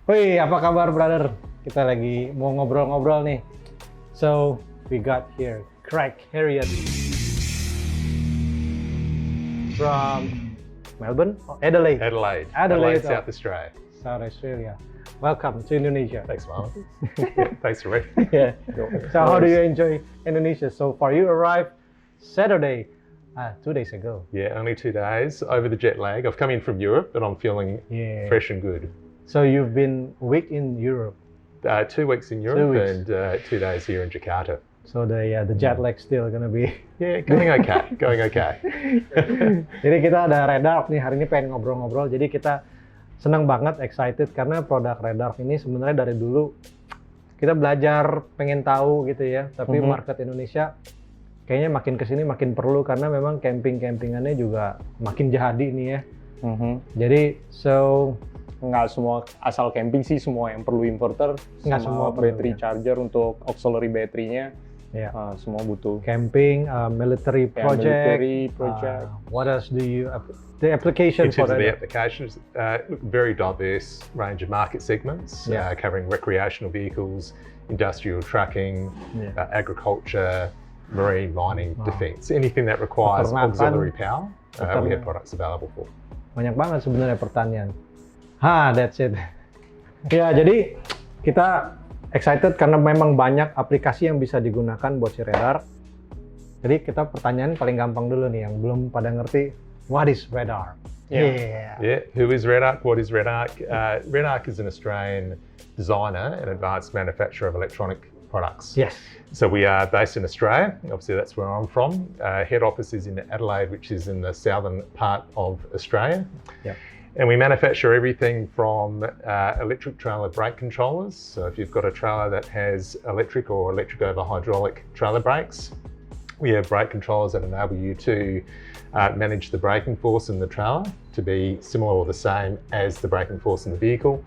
Woi, apa kabar brother? Kita lagi mau ngobrol-ngobrol nih. So, we got here Craig Harriet from Melbourne? Adelaide. Adelaide, South Australia. South Australia. Welcome to Indonesia. Thanks, Marlon. Thanks for reading. Yeah. So, how do you enjoy Indonesia so far? You arrived Saturday, 2 days ago. Yeah, only 2 days over the jet lag. I've come in from Europe, but I'm feeling fresh and good. So you've been a week in Europe. 2 weeks in Europe and 2 days here in Jakarta. So the jet lag still gonna be going okay. Jadi kita ada Redarc nih, hari ini pengen ngobrol-ngobrol. Jadi kita senang banget, excited karena produk Redarc ini sebenarnya dari dulu kita belajar, pengen tahu gitu ya. Tapi market Indonesia kayaknya makin kesini makin perlu karena memang campingannya juga makin jadi nih ya. Jadi nggak semua asal camping sih, semua yang perlu inverter, nggak semua battery charger untuk auxiliary baterainya, semua butuh. Camping, military project. What else do you the application in terms of the applications? Look, very diverse range of market segments, covering recreational vehicles, industrial trucking, agriculture, marine, mining, defence, anything that requires auxiliary power. We have products available for. Banyak banget sebenarnya pertanian. That's it. Ya, jadi kita excited karena memang banyak aplikasi yang bisa digunakan buat si Redarc. Jadi kita pertanyaan paling gampang dulu nih, yang belum pada ngerti, what is Redarc? Who is Redarc? What is Redarc? Redarc is an Australian designer and advanced manufacturer of electronic products. Yes. So we are based in Australia. Obviously, that's where I'm from. Head office is in Adelaide, which is in the southern part of Australia. Yep. And we manufacture everything from electric trailer brake controllers. So if you've got a trailer that has electric or electric over hydraulic trailer brakes, we have brake controllers that enable you to manage the braking force in the trailer to be similar or the same as the braking force in the vehicle.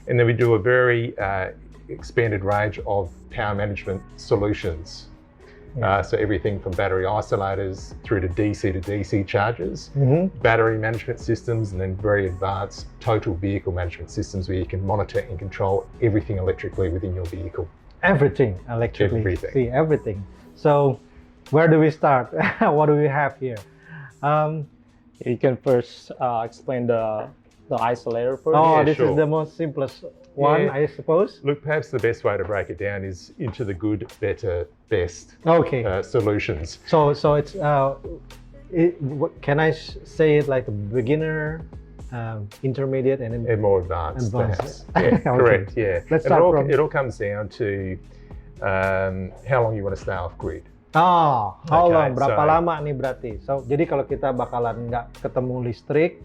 And then we do a very expanded range of power management solutions. So everything from battery isolators through to DC chargers, battery management systems, and then very advanced total vehicle management systems where you can monitor and control everything electrically within your vehicle. Everything electrically. Everything. See, everything. So where do we start? What do we have here? You can first explain the isolator first. This is the most simplest one, I suppose. Look, perhaps the best way to break it down is into the good, better, best solutions. So it's can I say it like a beginner, intermediate, and more advanced. Perhaps. Correct. Yeah. Let's start it all comes down to how long you want to stay off grid. How long? Berapa lama nih berarti? So jadi kalau kita bakalan nggak ketemu listrik,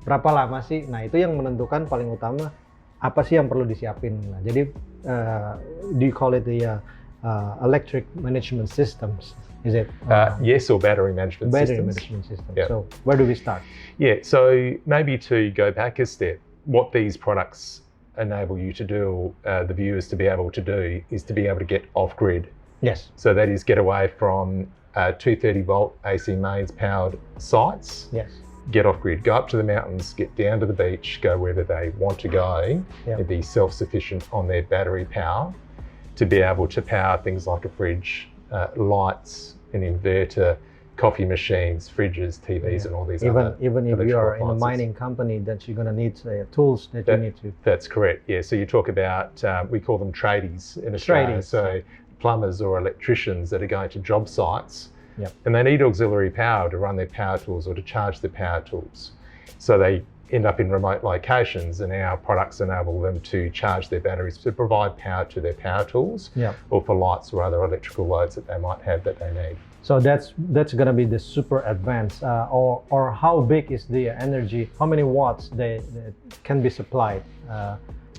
berapa lama sih? Nah itu yang menentukan paling utama apa sih yang perlu disiapin. Nah, jadi do you call it the electric management systems? Is it? Yes, or battery management systems. Battery management systems. Yep. So where do we start? Yeah, so maybe to go back a step, what these products enable you to do, the viewers to be able to do, is to be able to get off grid. Yes. So that is get away from 230 volt AC mains powered sites. Yes. Get off grid, go up to the mountains, get down to the beach, go wherever they want to go, and be self-sufficient on their battery power to be able to power things like a fridge, lights, an inverter, coffee machines, fridges, TVs, and all these even if you are in a mining company, that you're going to need tools that you need to. That's correct. Yeah. So you talk about we call them tradies in Australia. So plumbers or electricians that are going to job sites. And they need auxiliary power to run their power tools or to charge their power tools. So they end up in remote locations, and our products enable them to charge their batteries to provide power to their power tools or for lights or other electrical loads that they might have that they need. So that's going to be the super advanced, or how big is the energy? How many watts they can be supplied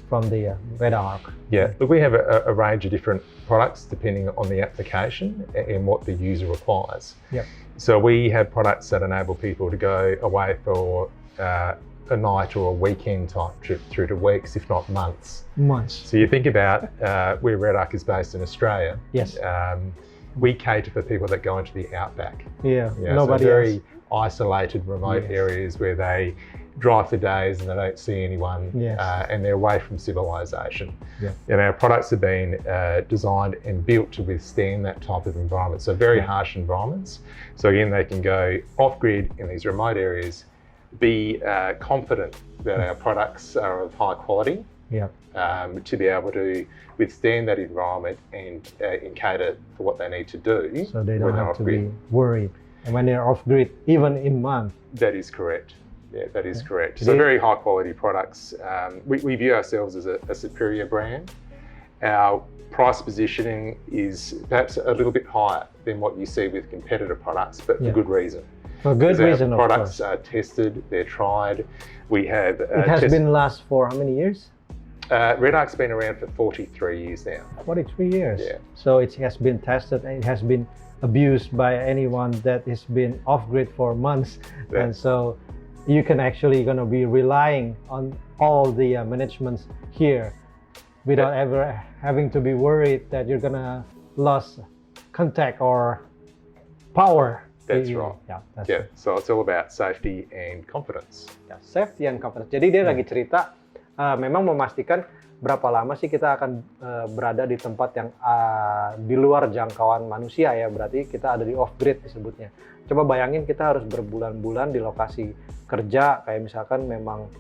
from the Redarc? Yeah, look, we have a range of different products depending on the application and what the user requires. So we have products that enable people to go away for a night or a weekend type trip through to weeks, if not months. So you think about where Redarc is based in Australia. Yes. We cater for people that go into the outback. Nobody so very isolated, remote areas where they drive for days and they don't see anyone, Yes. and they're away from civilization. Yeah. And our products have been designed and built to withstand that type of environment, so very harsh environments. So again, they can go off-grid in these remote areas, be confident that our products are of high quality, Yeah. to be able to withstand that environment and cater for what they need to do. So they when don't they're have to off-grid. be worried. And when they're off grid, even in month. That is correct. Yeah, that is correct. It So is- very high quality products. We view ourselves as a superior brand. Our price positioning is perhaps a little bit higher than what you see with competitor products, but for good reason. For good Because our reason, of products course. are tested, they're tried. We have It has been last for how many years? Redarc's been around for 43 years now. 43 years. Yeah. So it has been tested and it has been abused by anyone that has been off grid for months. Yeah. And so you can actually gonna be relying on all the managements here without ever having to be worried that you're gonna lose contact or power. That's right. Yeah, that's Yeah, so it's all about safety and confidence. Ya, safety and confidence. Jadi dia lagi cerita, memang memastikan berapa lama sih kita akan berada di tempat yang di luar jangkauan manusia ya. Berarti kita ada di off grid disebutnya. Coba bayangin kita harus berbulan-bulan di lokasi kerja, kayak misalkan memang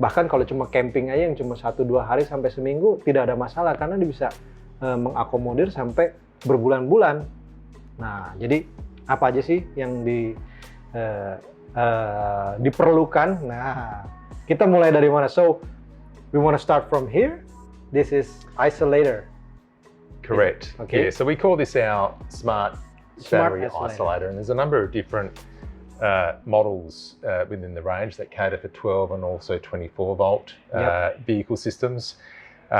bahkan kalau cuma camping aja yang cuma 1-2 hari sampai seminggu tidak ada masalah karena dia bisa mengakomodir sampai berbulan-bulan. Nah, jadi apa aja sih yang diperlukan? Nah, kita mulai dari mana? So, we want to start from here. This is Isolator. Correct. Okay. Yeah, so we call this our smart battery isolator, and there's a number of different models within the range that cater for 12 and also 24 volt vehicle systems.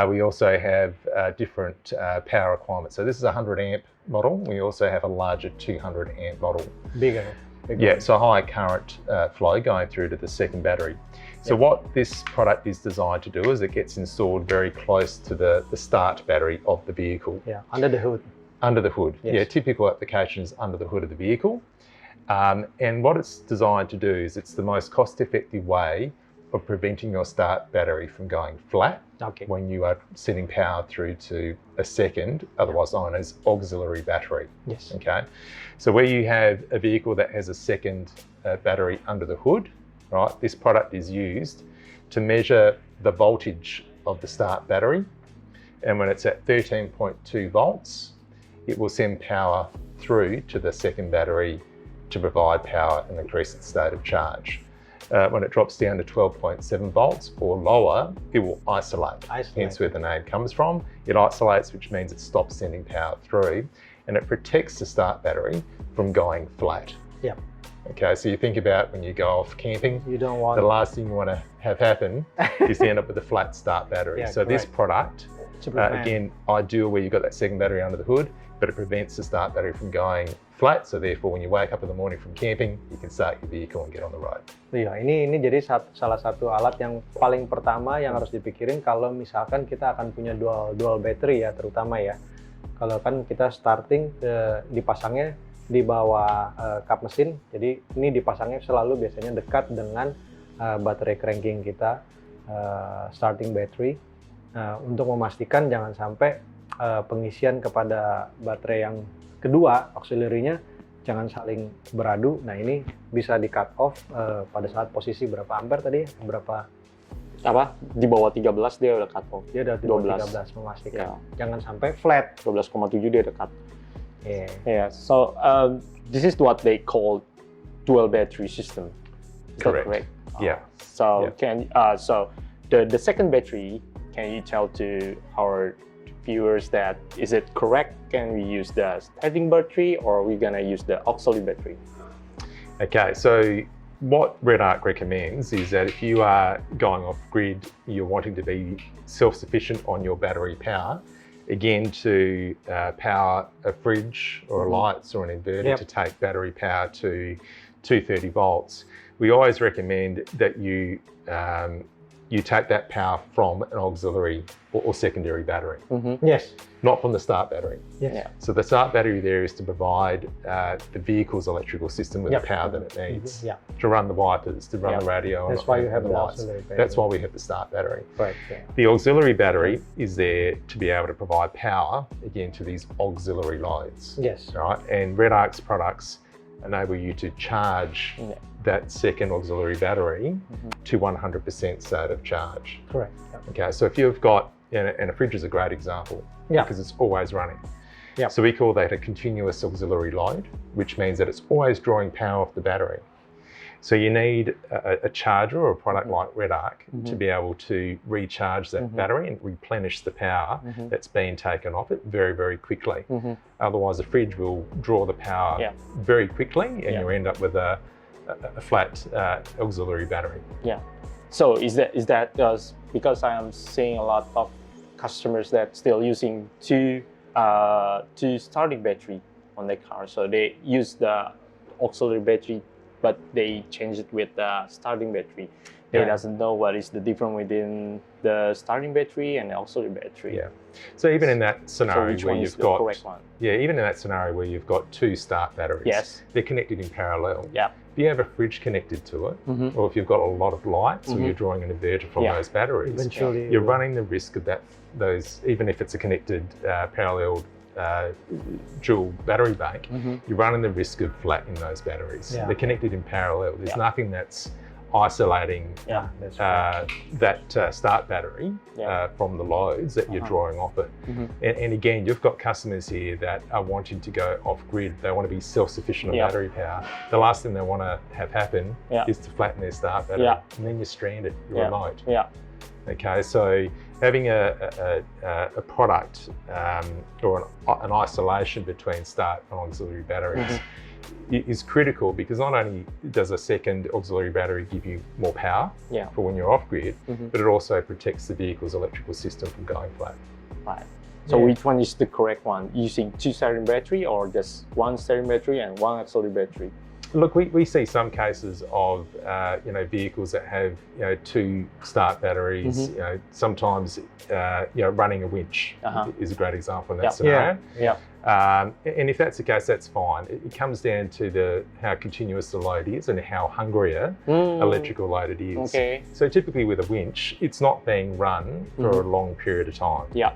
We also have different power requirements. So this is a 100 amp model. We also have a larger 200 amp model. Bigger. Yeah, so high current flow going through to the second battery. So what this product is designed to do is it gets installed very close to the start battery of the vehicle. Yeah, under the hood. Under the hood. Yes. Yeah, typical applications under the hood of the vehicle. And what it's designed to do is it's the most cost-effective way of preventing your start battery from going flat when you are sending power through to a second, otherwise known as auxiliary battery. Yes. Okay. So where you have a vehicle that has a second battery under the hood, right, this product is used to measure the voltage of the start battery. And when it's at 13.2 volts, it will send power through to the second battery to provide power and increase its state of charge. When it drops down to 12.7 volts or lower, it will isolate. Hence where the name comes from. It isolates, which means it stops sending power through, and it protects the start battery from going flat. Yeah. Okay, so you think about when you go off camping, You don't want the last thing you want to have happen is to end up with a flat start battery. Yeah, so this product, Superman. again, ideal where you've got that second battery under the hood, but it prevents the start battery from going flat. So therefore, when you wake up in the morning from camping, you can start your vehicle and get on the road. Iya, ini jadi salah satu alat yang paling pertama yang harus dipikirin kalau misalkan kita akan punya dual battery ya, terutama ya. Kalau kan kita starting dipasangnya di bawah kap mesin, jadi ini dipasangnya selalu biasanya dekat dengan baterai cranking kita, starting battery, untuk memastikan jangan sampai pengisian kepada baterai yang kedua, auxiliary-nya jangan saling beradu. Nah, ini bisa di cut off pada saat posisi berapa ampere tadi? Berapa? Apa? Di bawah 13 dia udah cut off. Dia udah di bawah 13 memastikan. Jangan sampai flat. 12,7 dia udah cut. Yeah. Yeah. So this is what they call dual battery system. Is that Correct. correct? Yeah. So so the second battery, can you tell to our viewers that is it correct? Can we use the starting battery or are we gonna use the auxiliary battery? Okay, so what Redarc recommends is that if you are going off grid, you're wanting to be self-sufficient on your battery power, again to power a fridge or a lights or an inverter to take battery power to 230 volts. We always recommend that you you take that power from an auxiliary or secondary battery, Yes. not from the start battery. Yes. Yeah. So the start battery there is to provide the vehicle's electrical system with Yep. the power that it needs Yeah. to run the wipers, to run Yeah. the radio, That's and, why you and have the the lights. auxiliary battery. That's why we have the start battery. Right. Yeah. The auxiliary battery is there to be able to provide power, again, to these auxiliary loads. Yes. Right? And Redarc's products enable you to charge that second auxiliary battery to 100% state of charge. Correct. Yeah. Okay, so if you've got, and a fridge is a great example, Yeah. because it's always running. Yeah. So we call that a continuous auxiliary load, which means that it's always drawing power off the battery. So you need a charger or a product like Redarc to be able to recharge that battery and replenish the power that's being taken off it very, very quickly. Otherwise, the fridge will draw the power very quickly, and you end up with a flat auxiliary battery. Yeah. So is that because I am seeing a lot of customers that still using two starting battery on their car. So they use the auxiliary battery, but they change it with the starting battery. They doesn't know what is the difference within the starting battery and the auxiliary battery. Yeah. So even in that scenario which where one is you've the got correct one? even in that scenario where you've got two start batteries, Yes. they're connected in parallel. Yeah. If you have a fridge connected to it, or if you've got a lot of lights, or you're drawing an inverter from those batteries, Eventually, you're running the risk of those, even if it's a connected parallel dual battery bank, you're running the risk of flattening those batteries. Yeah. They're connected in parallel. There's nothing that's isolating That's right. that start battery from the loads that you're drawing off it. And again, you've got customers here that are wanting to go off grid. They want to be self-sufficient on battery power. The last thing they want to have happen is to flatten their start battery, and then you're stranded. You're remote. Yeah. Okay, so having a product or an isolation between start and auxiliary batteries is critical, because not only does a second auxiliary battery give you more power for when you're off grid, but it also protects the vehicle's electrical system from going flat. Right. So which one is the correct one? Using two starting battery or just one starting battery and one auxiliary battery? Look, we see some cases of vehicles that have two start batteries. Sometimes running a winch is a great example in that scenario. And if that's the case, that's fine. It comes down to how continuous the load is and how hungrier electrical load it is. Okay. So typically with a winch, it's not being run for a long period of time. Yeah.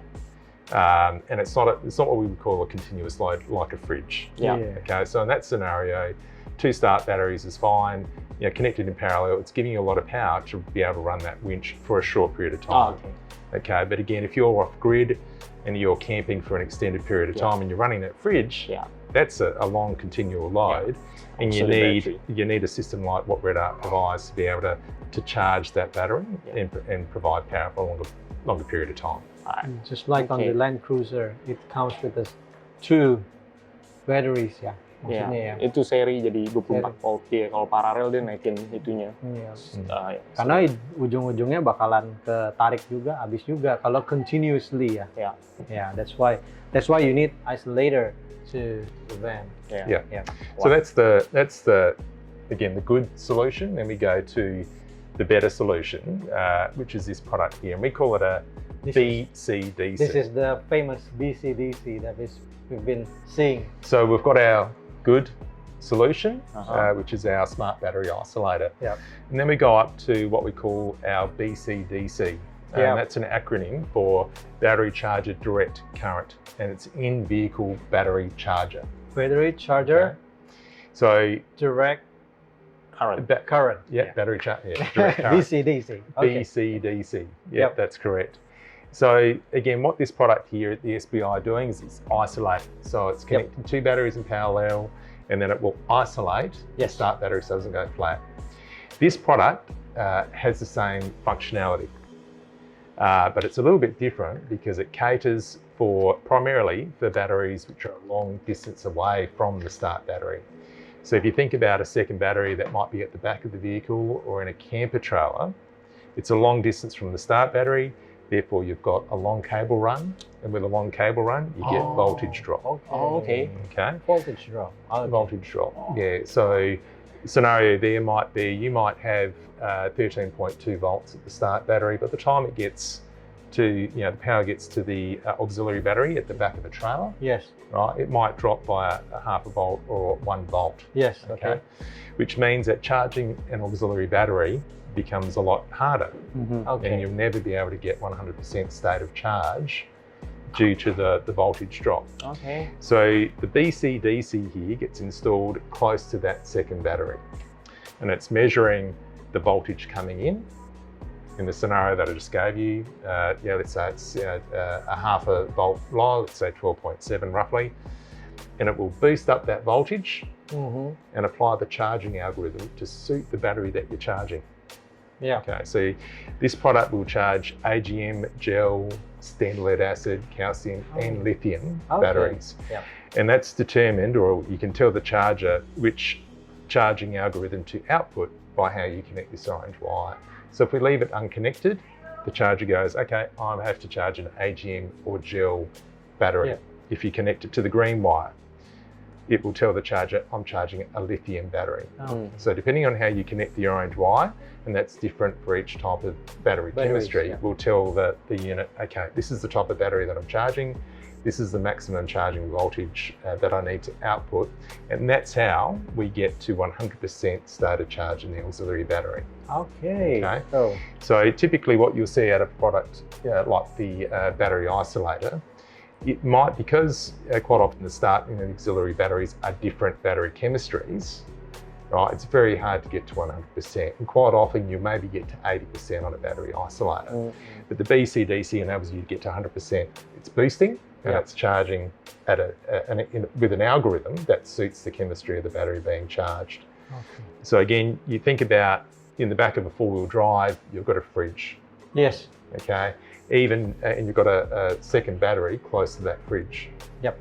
And it's not what we would call a continuous load like a fridge. Yeah. Okay, so in that scenario, two start batteries is fine, connected in parallel. It's giving you a lot of power to be able to run that winch for a short period of time. Okay, but again, if you're off grid and you're camping for an extended period of time and you're running that fridge, that's a long continual load, and you need a system like what Redarc provides to be able to charge that battery and provide power for a longer period of time. Just like on the Land Cruiser, it comes with two batteries ya. Maksudnya ya. Itu seri jadi 24 volt. Kalau paralel dia naikin itunya. Karena ujung-ujungnya bakalan ketarik juga, habis juga kalau continuously ya. Yeah, that's why you need isolator to the van. So that's the again the good solution. Then we go to the better solution, which is this product here, and we call it a BCDC. This is the famous BCDC that we've been seeing. So we've got our good solution, which is our smart battery isolator. And then we go up to what we call our BCDC. And that's an acronym for battery charger direct current, and it's in-vehicle battery charger. Battery charger. So direct current. Battery charger. Direct current. BCDC. BCDC. That's correct. So again, what this product here at the SBI are doing is it's isolating. So it's connecting two batteries in parallel, and then it will isolate the start battery so it doesn't go flat. This product has the same functionality, but it's a little bit different because it caters primarily for batteries which are a long distance away from the start battery. So if you think about a second battery that might be at the back of the vehicle or in a camper trailer, it's a long distance from the start battery. Therefore, you've got a long cable run, and with a long cable run, you get voltage drop. Okay. Okay. Voltage drop. Voltage drop. So scenario there might be you might have 13.2 volts at the start battery, but the time it gets to, the power gets to the auxiliary battery at the back of the trailer, Yes. right, it might drop by a half a volt or 1 volt. Yes. Okay. Which means that charging an auxiliary battery becomes a lot harder, Okay. and you'll never be able to get 100% state of charge due to the voltage drop. Okay. So the BCDC here gets installed close to that second battery, and it's measuring the voltage coming in the scenario that I just gave you. Let's say it's a half a volt low, let's say 12.7 roughly, and it will boost up that voltage and apply the charging algorithm to suit the battery that you're charging. Yeah. Okay, so this product will charge AGM, gel, standard lead acid, calcium, and lithium batteries. Yeah. And that's determined, or you can tell the charger which charging algorithm to output by how you connect this orange wire. So if we leave it unconnected, the charger goes, okay, I have to charge an AGM or gel battery. Yeah. If you connect it to the green wire, it will tell the charger, I'm charging a lithium battery. So depending on how you connect the orange wire, and that's different for each type of battery chemistry, yeah. will tell the unit, okay, this is the type of battery that I'm charging, this is the maximum charging voltage that I need to output, and that's how we get to 100% stated charge in the auxiliary battery. Okay. Okay. So typically what you'll see out of a product like the battery isolator, it might, because quite often the starting and auxiliary batteries are different battery chemistries, right? It's very hard to get to 100%, and quite often you maybe get to 80% on a battery isolator. But the BCDC enables you to get to 100%. It's boosting and it's charging at with an algorithm that suits the chemistry of the battery being charged. Okay. So again, you think about in the back of a four-wheel drive, you've got a fridge. Yes. Okay. And you've got a second battery close to that fridge. Yep.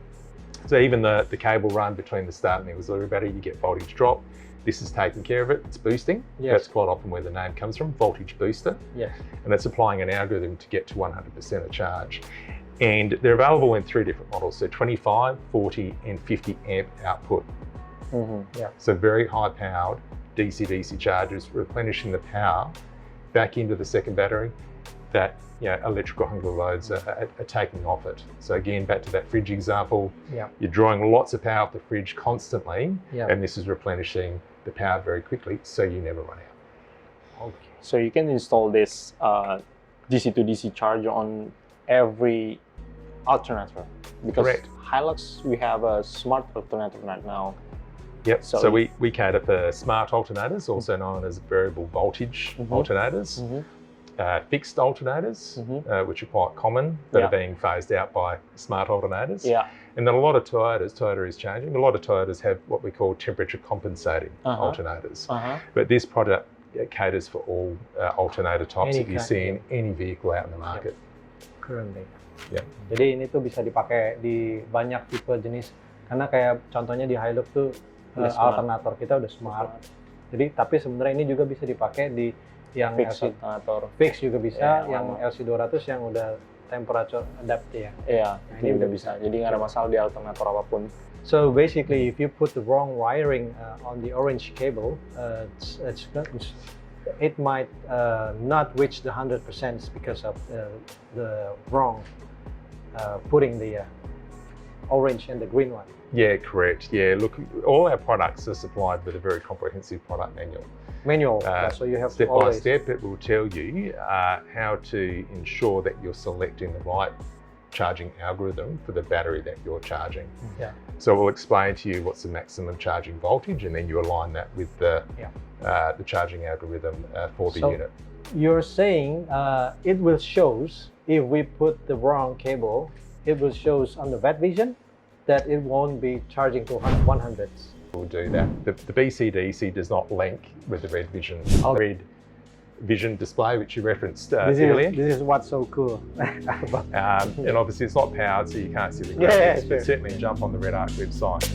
So even the cable run between the start and the auxiliary battery, you get voltage drop. This is taking care of it. It's boosting. Yes. That's quite often where the name comes from, voltage booster. Yes. And it's applying an algorithm to get to 100% of charge. And they're available in 3 different models, so 25, 40, and 50 amp output. Yeah. So very high powered DC-DC chargers, replenishing the power back into the second battery that electrical hungry loads are taking off it. So again, back to that fridge example, you're drawing lots of power off the fridge constantly, and this is replenishing the power very quickly, so you never run out. Okay. So you can install this DC to DC charger on every alternator, because Correct. Hilux, we have a smart alternator right now. Yep, so we cater for smart alternators, also known as variable voltage alternators. Fixed alternators, which are quite common, that are being phased out by smart alternators. Yeah. And then a lot of Toyota is changing. A lot of Toyotas have what we call temperature compensating alternators. But this product caters for all alternator types that you see in any vehicle out in the market. Currently. Yeah. Jadi ini tuh bisa dipakai di banyak tipe jenis, karena kayak contohnya di Hilux tuh alternator kita udah smart. Jadi tapi sebenarnya ini juga bisa dipakai di yang alternator fix juga bisa, yang LC200 yang udah temperature adapt ya. Iya, ini udah bisa. Jadi nggak ada masalah di alternator apapun. So basically, if you put the wrong wiring on the orange cable, it might not reach the 100% because of the wrong putting the orange and the green one. Yeah, correct. Yeah, look, all our products are supplied with a very comprehensive product manual. So you have step to always... by step, it will tell you how to ensure that you're selecting the right charging algorithm for the battery that you're charging. Yeah. So we'll explain to you what's the maximum charging voltage, and then you align that with the charging algorithm for the unit. You're saying it will shows, if we put the wrong cable, it will shows on the VAT Vision that it won't be charging to 100s. We'll do that. The BCDC does not link with the Red Vision. Red Vision display, which you referenced earlier. This is what's so cool. And obviously it's not powered, so you can't see the graphics, but certainly jump on the Redarc website